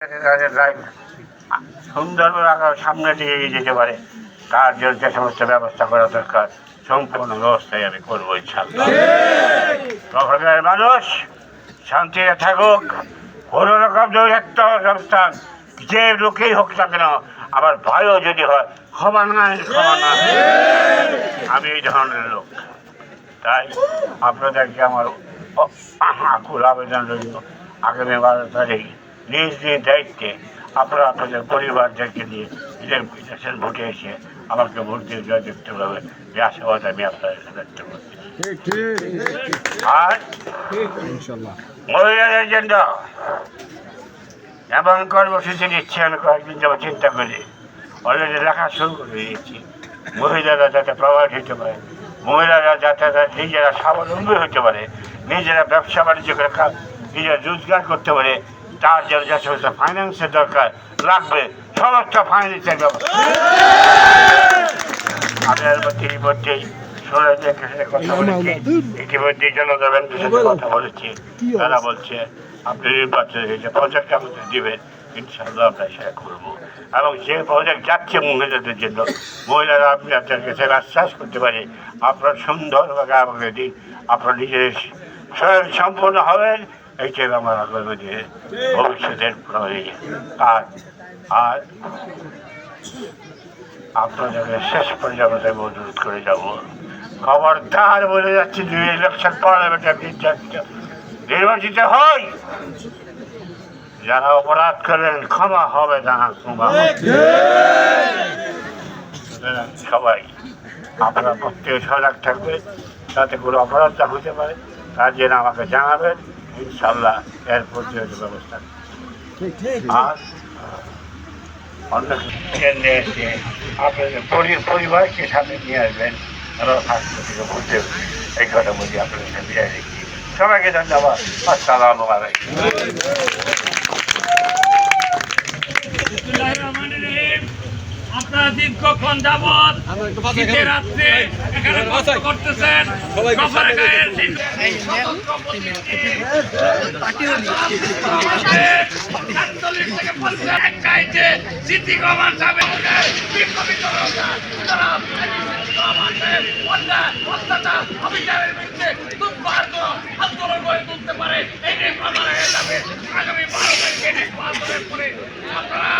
তাদের লাইফ সুন্দরভাবে আগার সামনের দিকে এগিয়ে যেতে পারে তার জন্য যে সমস্ত ব্যবস্থা করা দরকার সম্পূর্ণ ব্যবস্থায় আমি করবো ইনশাআল্লাহ। প্রভাবের মানুষ শান্তিতে থাকুক, কোনো রকম একটা অবস্থান যে লোকেই হোক না কেন, আমার ভয়ও যদি হয় ক্ষমা নাই, ক্ষমা না। আমি এই ধরনের লোক, তাই আপনাদেরকে আমার আকুল আবেদন রইল আগামী 12 তারিখ নিজ নিজ দায়িত্বে আপনারা আপনাদের পরিবারদেরকে নিয়ে বিদেশের ভোটে এসে আমাকে ভোট দিয়ে জয় দেখতে পারবেন, যে আশাবাদ আমি আপনাদের ব্যক্ত করছি। আর মহিলাদের জন্য এমন কর্মসূচি নিচ্ছে আমি কয়েকদিন যাবো চিন্তা করি, অলরেডি লেখা শুরু করে দিয়েছি। মহিলারা যাতে প্রভাবিত হতে পারে, মহিলারা যাতে নিজেরা স্বাবলম্বী হতে পারে, নিজেরা ব্যবসা বাণিজ্য করে নিজেরা রোজগার করতে পারে, তার জন্য যে সমস্ত ফাইন্যান্সের দরকার লাগবে সমস্ত ফাইন্যান্সের ব্যবস্থা আপনার ইতিমধ্যেই কথা বলেছি, ইতিমধ্যেই জনগণের সাথে কথা বলেছি। তারা বলছে আপনি নির্বাচন হয়েছে প্রজেক্ট আমাদের দেবেন, ইনশাআল্লাহ আমরা সেটা করবো। এবং যে প্রজেক্ট যাচ্ছে মহিলাদের জন্য, মহিলারা আপনি আপনার কাছে আশ্বাস করতে পারে আপনার সুন্দরভাবে আমাকে দিন, আপনার নিজের স্বয়ং সম্পূর্ণ হবেন, এইটাই আমার আগামী দিনে ভবিষ্যতের প্রয়োজন। আর আপনাদেরকে শেষ পর্যন্ত আমি অনুরোধ করে যাব, খবরদার বলে যাচ্ছি, 2 ইলেকশন পার্লামেন্টের নির্বাচিত হয়, যারা অপরাধ করেন ক্ষমা হবে না। সবাই আপনারা প্রত্যেকে সজাগ থাকবে, তাতে কোনো অপরাধ না হতে পারে, তার জন্য আমাকে জানাবেন, ইনশাল্লাহ এর প্রতিরোধ ব্যবস্থা। আর অন্য কেন্দ্রে এসে আপনাদের পরিবারকে সাথে নিয়ে আসবেন, তারাও স্বাস্থ্য থেকে বুঝতে এই কথা বলি আপনাদের সাথে বিদায় দিচ্ছি। সবাইকে ধন্যবাদ। আসসালামু আলাইকুম। আপনারা দীর্ঘক্ষণ যাবৎ শীতের রাত্রে এখানে কষ্ট করতেছেন, আন্দোলন গড়ে তুলতে পারে, এই আগামী 12 তারিখে আপনারা